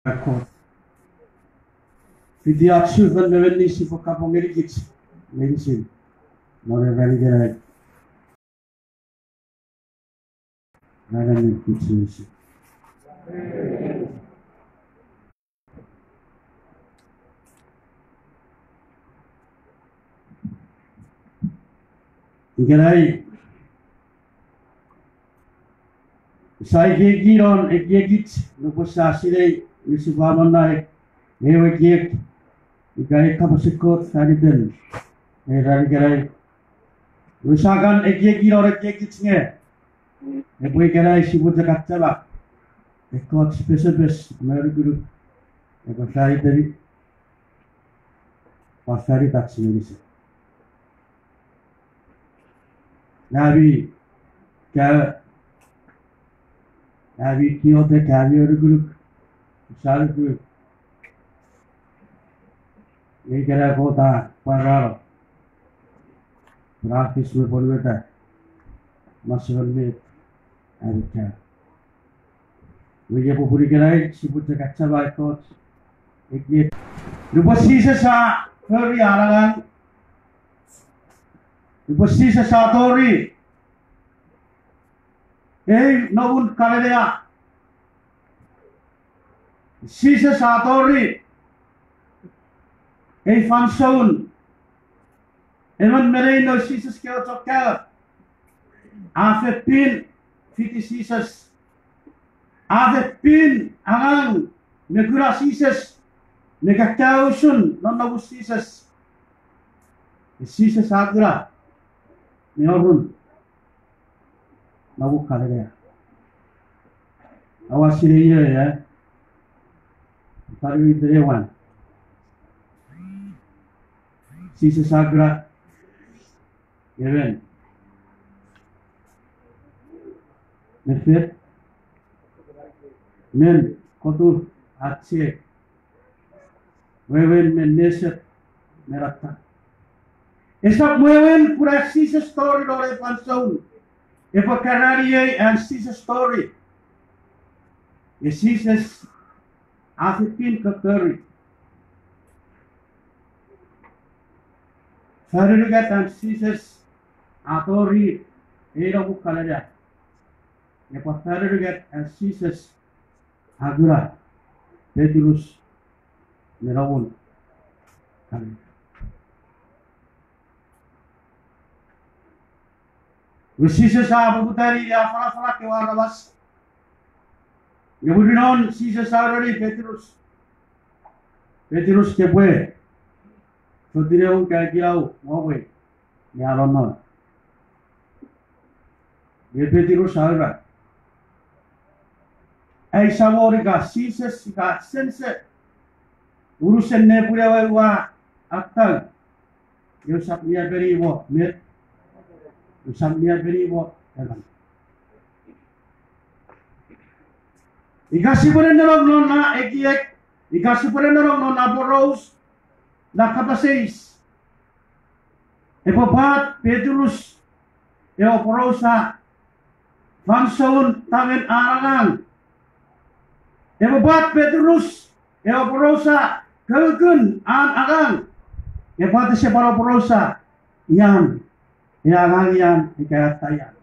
Ecco, Fidiaccio venne benissimo Capongeric, benissimo, non è vero non è difficile. Gerai, sai che giron e giegit, non posso essere, mi si fa mandare, e io gieg, i gai capasikot, sariden, e gerai, usagan e giegiro e giegit nge, e poi gerai si può giocare, e kot specialist, meri guru, e passare devi, passare taxi mi dice. Navi, Navi Kyoto Carrier Group, Sal Group, Ekara Kota, Pararo, Practice with Polveta, Masolve, and Vijapurikarai, she put the Katsava coach, the Pasisa Sa, Hurry Alagan, the Pasisa Satori. Hey, no one Kaladea. Sisa Satori. Hey, Fanson. Evan Merino, Sisa Scales of Cal. After pin, 50 Sisas. After pin, Angang, Megura Sisas. Megakausun, non of Sisas. Sisas Agra. Neorun. Nabu Kaladea. I was in here, yeah. Tari with the one. Sisa Sagra. Even. Mefir. Men Kotur Atse. Wewen men Neset Merata. Esa mueven pura Sisa story lore pansaun. If a Canadian and Sisa story. The Sisas Afipin Kakari. Sariligat and Sisas Atori Erabu Kalada. If a Sariligat and Sisas Agura Petrus Miravun. Sisas Abutari Afra Kevarabas. You would know Sisas already Petrus. Petrus Kepe. So Direu Kagiao, Moway. They are unknown. The Petrus Alra. A Savorica, Sisas got sense. Urus and Nepura Actal. You sat near very what, mate. You sat near very what, Evan. Ikasipurenderong non na ekiek, ikasipurenderong non na boros, na kapaseis. Epopat Petrus, eoporosa, Vanson tamen arangan. Epopat Petrus, eoporosa, kagun an agang. Epopat separoporosa, yan, yan, ikayatayan.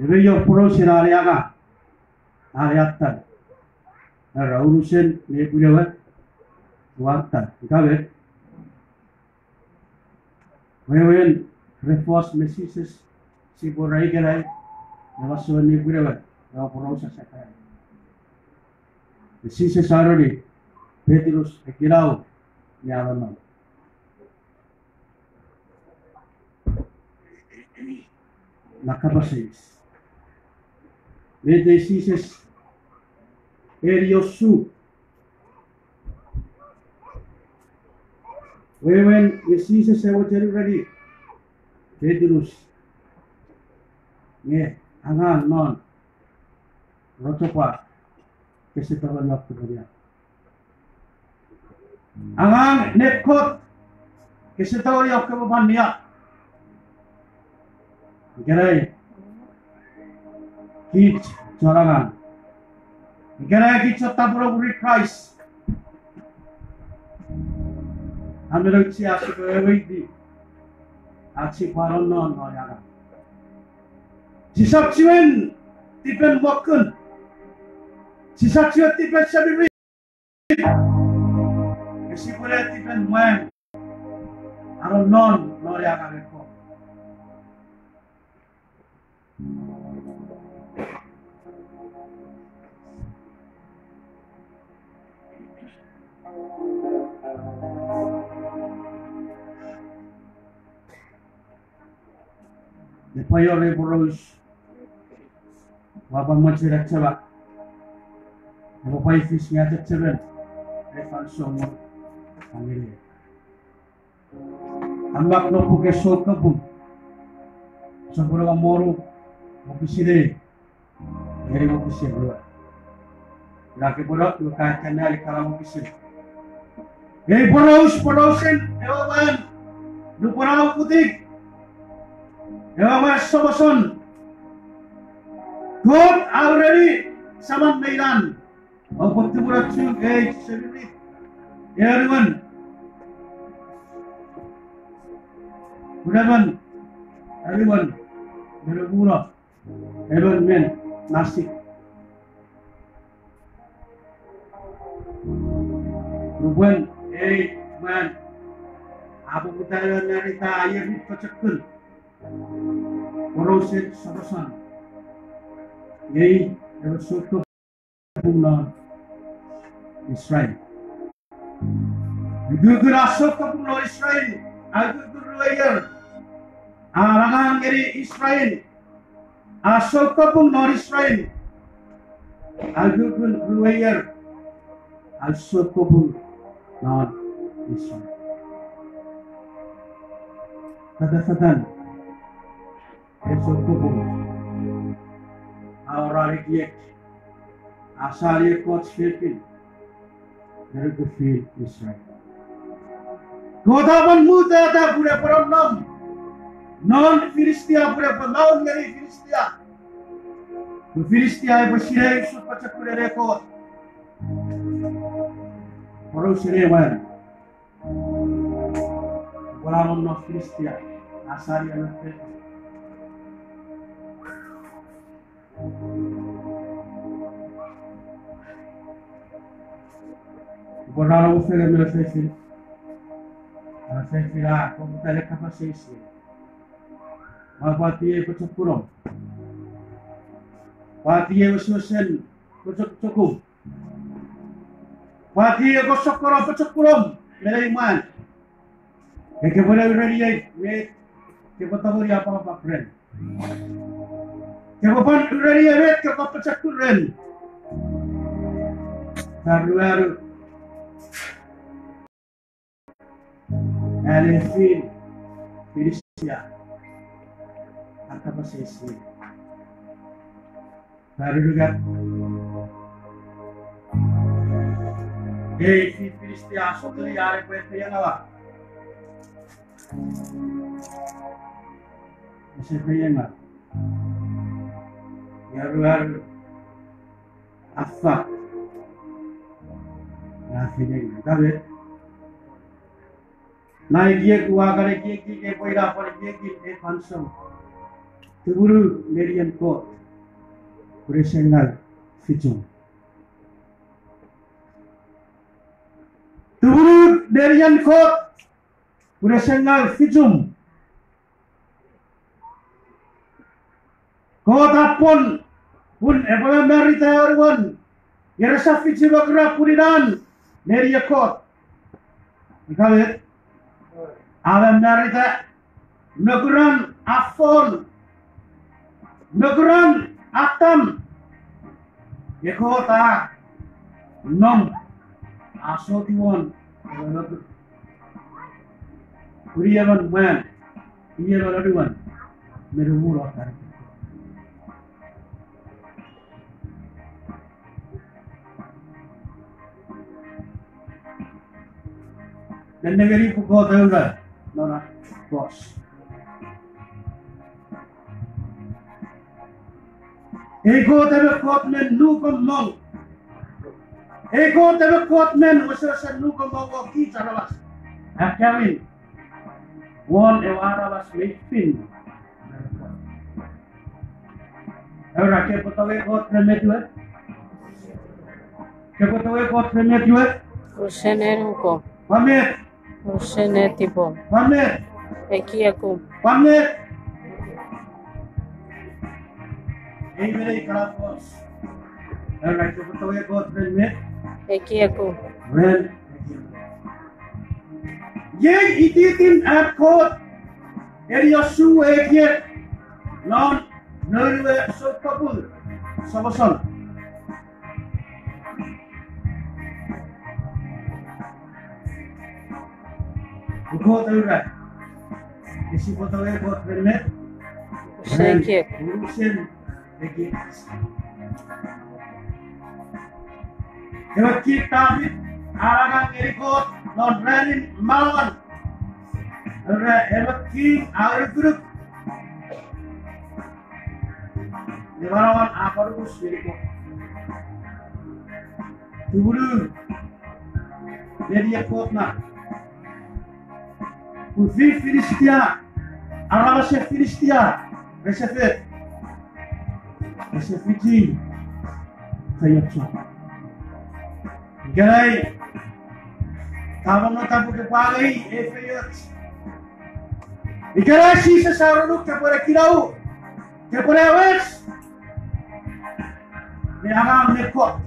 Yo Prosin Ariaga Ariatan Raurusen Nepueva Wata Gavet Wewen Reforce Messises Siboraigare Navaso Nepueva Raporosa Sakai. The Sises already Petrus Ekirao Yavano. Nakapasis. Vede Sises Eriosu. When the Sises were ready, Petrus, yeah, Angan non Rotopa, Kesetavan of the Korea. Angan Nepkot, Kesetari of Kabania. Gerai kit corangan. Gerai kit cota pura-puri Christ. Ambil uci asik di asik paron non orang. Sisap ciwen tipen wakun. Sisap ciwen tipen sabiri. Kasi pula tipen muan. Aron non orang agak ko. Payo boros wabang macirat coba bapak fish nya ceceren falso mo pamilya ambak no puke soka pun saburo ka moro mokiside ngeri mokiside bro laki borak lu ka kanal kala mokiside borosen ewan lu porang putik Ewa soboson. God already saman mailan. Ang pagtimulat siya kay Sabiri. Everyone. Everyone. Everyone. Meragura. Everyone men. Nasik. Ruben. Man. Abu kita narita ayah ni pacakul. Borosen sobosan. Yei erosoto puna Israel. Gugur asok puna Israel. Gugur layer. Arangan ngeri Israel. Asok puna Israel. Gugur layer. Asok puna Israel. Kata-kata Esok kubung, awal lagi asal ikut Filipin, dari Filipin Israel. Kota pun muda tak boleh peronam, non Filistia boleh peronam dari Filistia. Filistia bersihai supaya boleh rekod. Orang Syrian, orang non Filistia asal yang Filipin. Guardare un film me la fai filare con tutte le capacità. Ma quanti è questo puro? Quanti è questo sen? Questo cukup? Quanti è questo puro? Nella iman. E che vuole vedere che poteva dire apa friend. Che vuole vedere che poteva kurren. Baru Alefin Filistia atau posisi baru juga Filistia sotoli are pwede yang apa masih pwede nggak ya luar apa nah ini tapi naik dia kuah kare kia poira por kia fansam teburu merian ko presengal fitum teburu merian ko presengal fitum kota pun epola merita orwan yerasa fitum agra puridan merian ko ikalet Alam narita naguran afon naguran atam yekota nom asotiwon kuriyaman man iyaman aduan merumur otar dan negeri pukul tahu Nona bos. Ego tebe kot men nu kom mong. Ego tebe kot men usasen nu kom mong o ki charawas. Akawin. Won ewara was mepin. Ahora que potawe kot remetue. Que potawe kot remetue. Useneruko. Pamet. Usenetipo. Pamet. Ekiakum. Pamet. Eimere kalapos. Ahora que potawe kot remet. Ekiakum. Ren. Yang ititin at kot. Eriosu ekiet. Non. Nurwe so kabul. Sabasan. Uko taura. Isi potawe kot remet. Usekiak. Urusin ekiet. Ewa David aragang erikot non renin malawan. Ewa king aguruk. Malawan aparus erikot. Tubulu. Jadi ekot na. Kufi Filistia. Arabasya Filistia. Resefet. Resefiti. Kayakso. Galay. Tawang na tapo ke pagay. Efeyot. Igalay si sa sarunok kapore kiraw. Kapore awes. Ni agang nekot.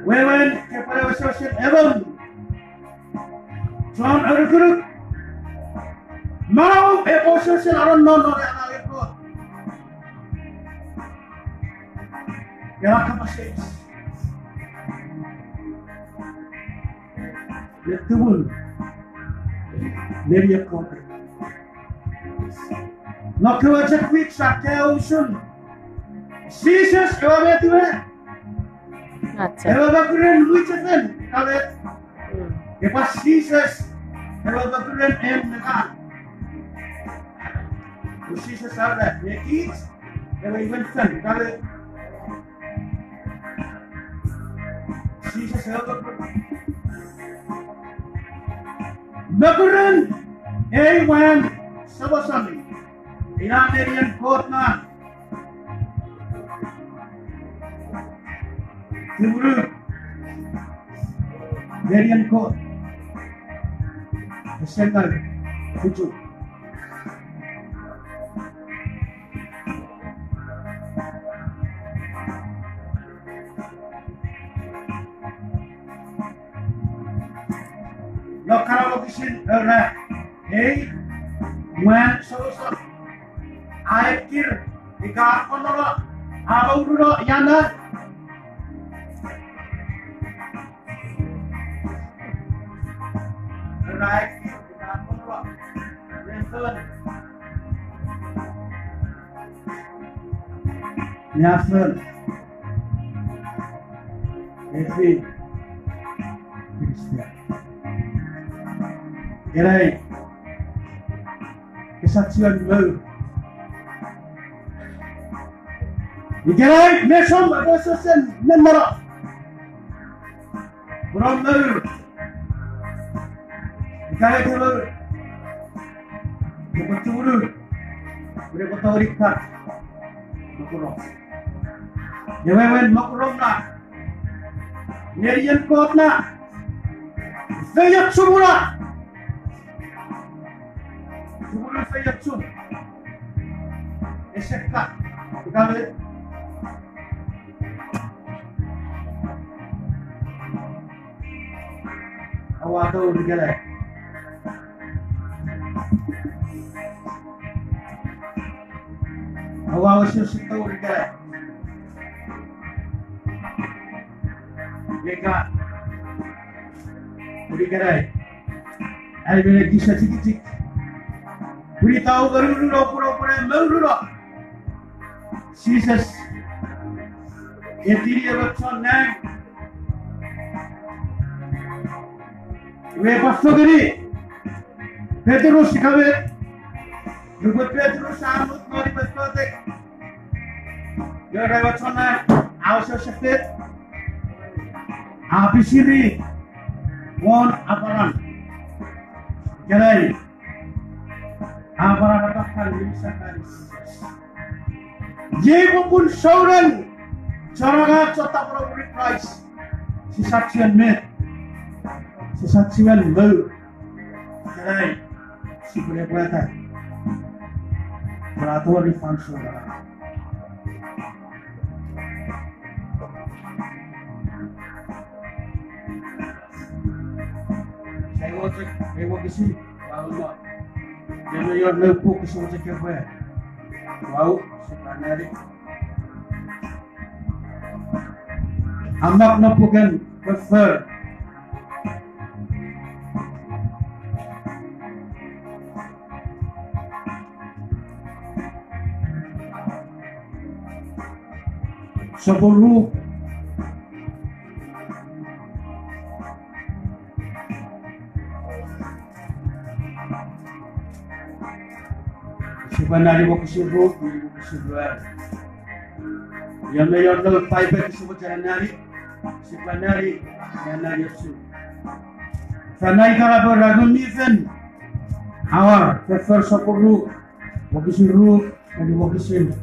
Wewen kapore wasosin ebon. John Arukuruk. Mau wasosin aron nono ni agang nekot. Kaya kapasis. Letubun. Neriya kote. Nakawajak wik sa kaya usun. Jesus kawabe tuwe. Acha. Ewa bakuren wichafen. Kawabe. Epa Jesus. Ewa bakuren em nakan. Jesus sabe. Yekit. Ewa iwan fen. Kawabe. Jesus ewa bakuren. Bakuren. Ewan. Sabasami. Ina neriyan kot na. Tiburu. Neriyan kot. Esengal. Kucu. Lo kalau kisin ora. Hey. Wan solution. Aikir ika onoro aururo yana Aikir ika onoro renton Yasser Efi Kristia Gerai kesaksian baru Igerai mesom agososen nemara. Buram baru. Igerai baru. Betul baru. Mereka tahu rikta. Makurom. Jewewen makurom na. Nerian kot na. Fayat sumura. Sumura fayat sum. Esekka. Igerai Awado digala. Awaw sito digala. Eka. Digala. Ay bele kisa tik. Puri tahu garuru pura maururo. Jesus. Etiri abotson nang. वे पस्तोगरी Petrus kabe. Lugot Petrus amut mari pastode. lewat sana awal sakit habis ini mon aparan jadi aparan akan bisa karis Jebo pun sauran cara cota probably price si saksian met si saksian mau jadi si boleh berkata peraturan di function saya mau kesini kalau dia yang mau kesini cakap apa wow sebenarnya amak napukan prefer sepuluh sebenarnya mau kesibuk yang mayor lo paipe disebut jalan nari sebenarnya jalan nari itu sanai kalau beragun niven awal prefer sepuluh mau kesibuk jadi mau kesibuk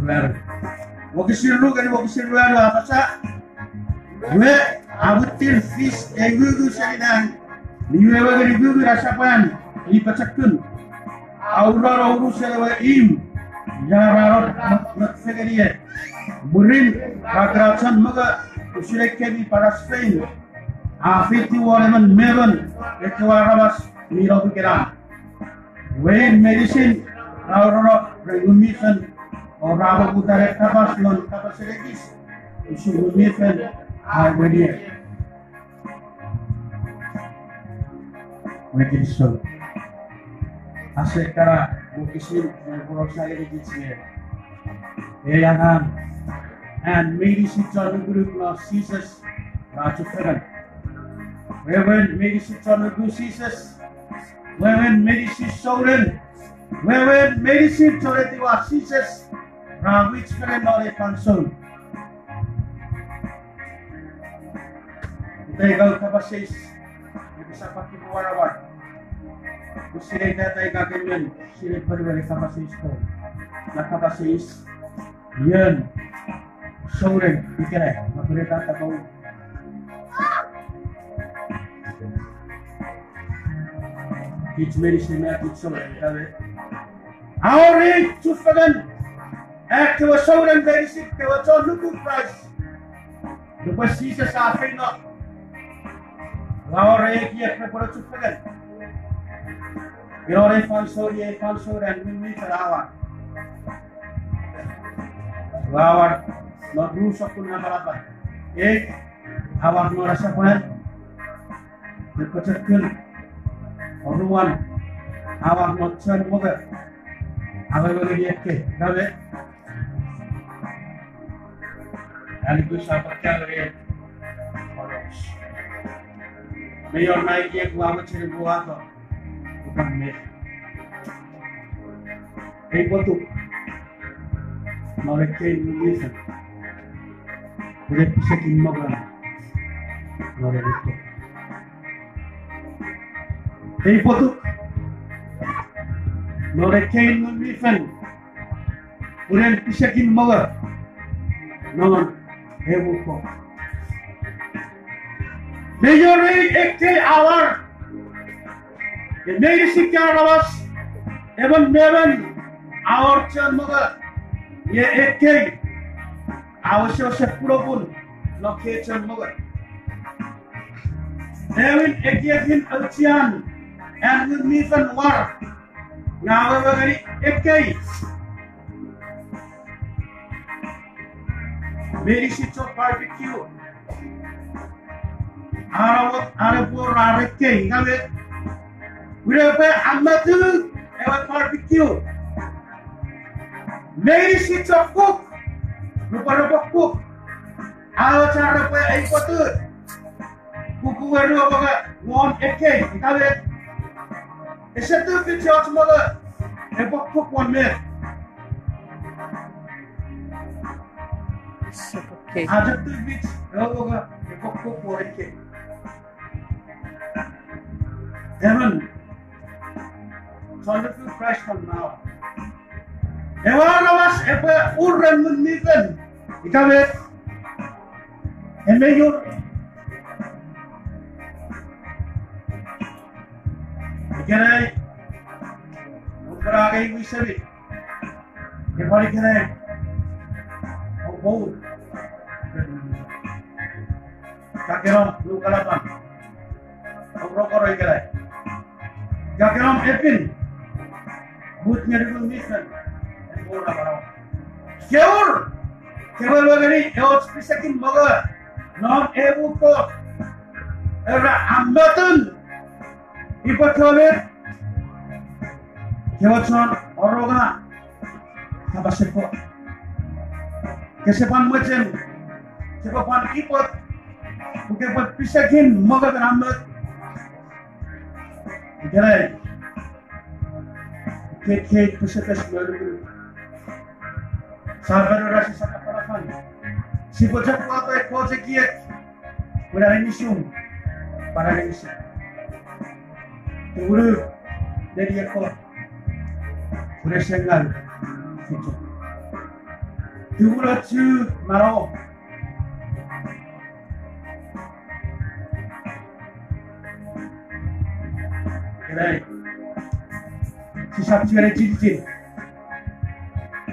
luar mau kesibuk jadi mau kesibuk luar apa sah gue abutir fish gugu sedang niwe wagi gugu rasapan ipacakun aurora urusan im jararot maksudnya burin kagrasan maga usulek kebi para Spain afiti waleman meron ekwaramas miro pikiran wain medicine aurora regulation orang budaya kapas non kapas regis usul medicine harmonia medicine asekara bukisin berusaha di sini. Yang and medicine channel group of Jesus Raju Fegan. Women medicine channel group Jesus. Women medicine Soren. Women medicine channel tiwa Jesus. Rawich Fegan oleh Panson. Kita ikut kapasis. Bisa pakai warawar. Usirei tatay kaganyan, usirei pariwari kapasis ko. Nakapasis, yan, sauren, ikere, makulit tatabaw. Teach medicine na teach sauren, kabe. Auri, chufagan, kewa sauren medicine, kewa chon luku price. Lupa sisa sa akin no. Auri, kiyak na pura chufagan. Irore falso dan mimi terawan. Awar no rusak pun nama awar no rasa pun berkecil oruan awar no cer moga awar bagi dia ke kabe ali tu sahabat kali mayor naik dia gua mencari buah tu Ipotu mereka Indonesia udah bisa kimbagan mereka itu Ipotu mereka Indonesia udah bisa kimbagan non hebuko majority ekte awar medicine karawas even neven our channel ye ek आवश्यक से पूरा पुन लोकेशन मगर Devin Ekiakin Alcian and with Nathan War now very Eki very shit of barbecue Arapur Arake Nave we have Amatu ever barbecue very shit of cook Rupa cook Our cara pa ay patut kukuha rin mga ngon eke ikalit isa to video sa mga epok 1 minute Sepake. Adjective ewoga ekokko poreke. Heaven, wonderful Christ from now. Ewa namas epa urran munnifen. Ikabe. Emeyor. Ikanay. Ukaragay wisabi. Epari kanay. Oh. Kakerom lukalapan. Obrokoro ikanay. Kakerom epin. Butnya dulu mission. Embora barang. Keur. Keur bagani. Eot pisakin maga. Non ebu ko. Era ambatun. Ipat kabe. Kewat son oroga. Kabaseko. Kesepan macam. Kesepan ipat. Kesepan pisakin maga dan ambat. Ikanay. Kate Pacific Melu Sabar rasi sa kapalakan. Si Bojak Wato ay Koje Kiek. Wala rin isyong. Para rin isyong. Tuguro. Dari ako. Wala siyang Fito. Tuguro tu Maro. Kaya si Sabjere Jinjin.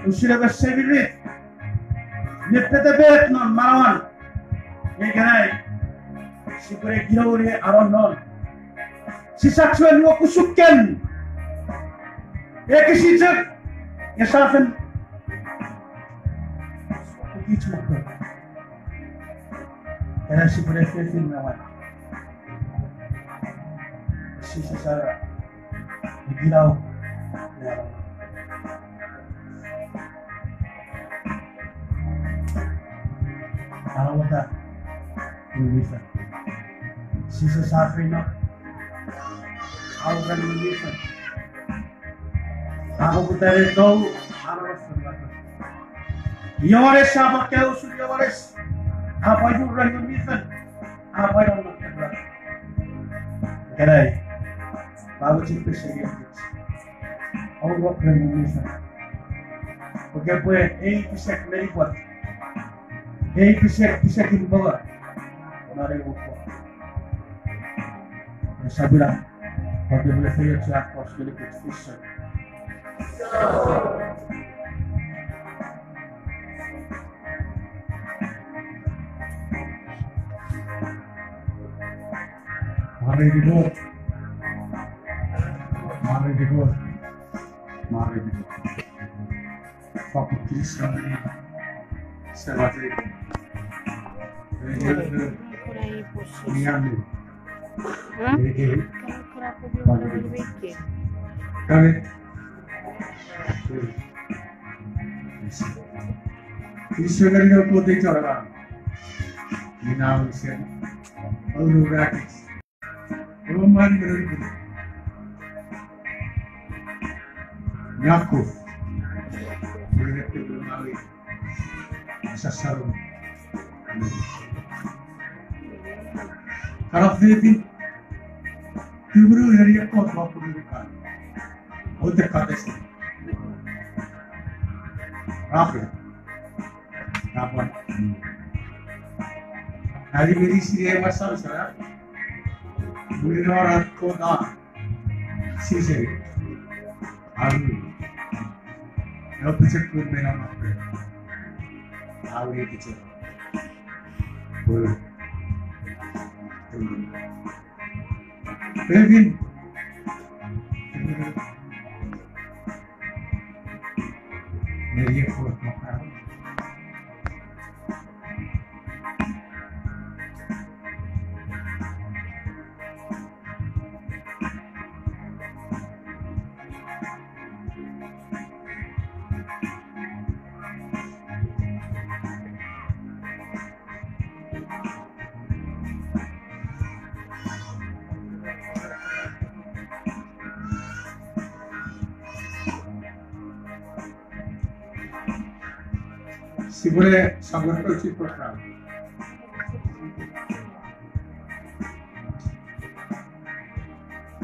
Usira Basevilit. Nepetebet non Marawan. Eganay. Si Pure Girauri Aron non. Si Saxuan Wakusuken. Ekisijak. Yasafen. Ukich Moko. Kaya si Pure Fefin Nawan. Si Sasara. Giraw. Kalau kita bisa, sisa sapi nak, awal bisa. Aku putar itu, harus berlaku. Yores apa kau sudah yores? Apa juga yang bisa? Apa yang nak berlaku? Kerai, baru cipu segini. Allah bermisa. Porque pues, bisa meliput. Bisa kimbaga. Nare buku. Sabila. Porque boleh saya cakap sekali bisa. Mari dulu. Papo Cristo Salvatore. Por ahí, pues sí. Miami. Kira-kira aku belum pernah bikin. Kami. Cristo ganito po dito orang. Minaw siya. Ulo gratis. Roman meron. Yaakov. Mereka bermawi sasarung. Kalau Filipin, Tiburu dari Yaakov waktu dibuka. Untuk kata sih. Rafi. Rafi. Hari ini sih masalah saya. Mungkin orang kota sih sih. Alu. Eu pensei que foi melhor na frente. Ali que tinha. Foi. Bem-vindo. Maria foi com a cara. Sibure Sabarto Chipra.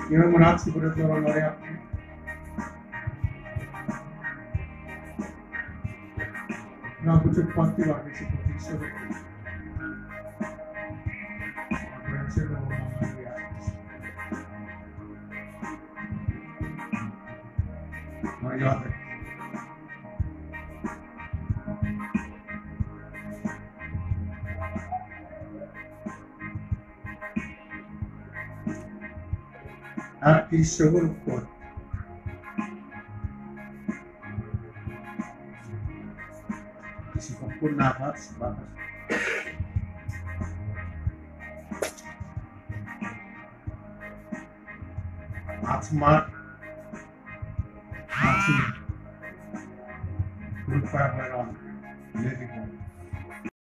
Io non ho Sibure Doronoria. No, kuch quanti varne si potesse vedere. Non io Atti Sogurukot. Si kompun nafas batas. Atma Atma Rupa Baron Lady